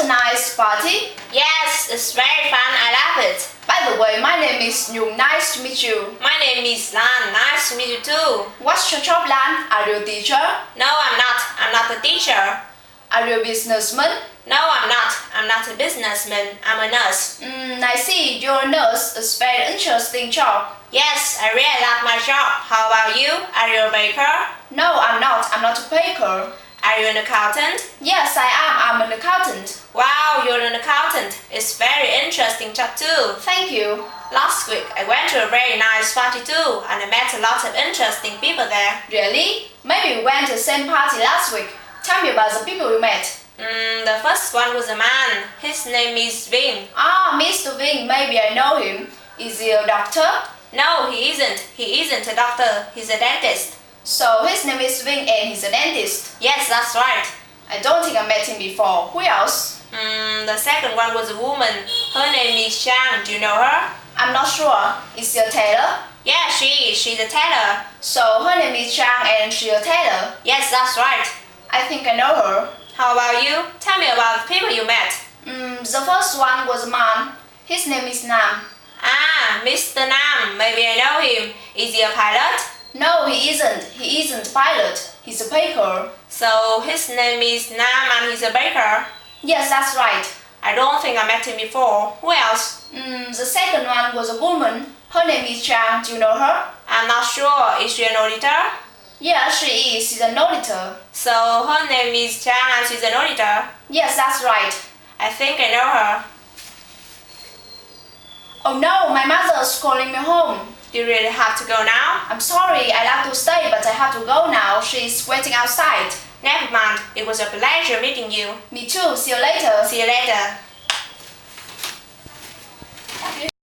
a nice party. Yes, it's very fun. I love it. By the way, my name is Nhung. Nice to meet you. My name is Lan. Nice to meet you too. What's your job, Lan? Are you a teacher? No, I'm not. I'm not a teacher. Are you a businessman? No, I'm not. I'm not a businessman. I'm a nurse. I see. You're a nurse. It's a very interesting job. Yes, I really love my job. How about you? Are you a baker? No, I'm not. I'm not a baker. Are you an accountant? Yes, I am. I'm an accountant. Wow, you're an accountant. It's very interesting job too. Thank you. Last week, I went to a very nice party too, and I met a lot of interesting people there. Really? Maybe we went to the same party last week. Tell me about the people we met. The first one was a man. His name is Ving. Ah, Mr. Ving. Maybe I know him. Is he a doctor? No, he isn't. He isn't a doctor. He's a dentist. So his name is Ving and he's a dentist. Yes, that's right. I don't think I met him before. Who else? The second one was a woman. Her name is Shang. Do you know her? I'm not sure. Is she a tailor? Yeah, she is. She's a tailor. So her name is Chang and she's a tailor. Yes, that's right. I think I know her. How about you? Tell me about the people you met. The first one was a man. His name is Nam. Ah, Mr. Nam. Maybe I know him. Is he a pilot? No, he isn't. He isn't a pilot. He's a baker. So his name is Nam and he's a baker? Yes, that's right. I don't think I met him before. Who else? The second one was a woman. Her name is Chang. Do you know her? I'm not sure. Is she an auditor? Yeah, she is. She's an auditor. So her name is Chang and she's an auditor? Yes, that's right. I think I know her. Oh no, my mother is calling me home. Do you really have to go now? I'm sorry, I'd like to stay, but I have to go now. She's waiting outside. Never mind. It was a pleasure meeting you. Me too. See you later. See you later.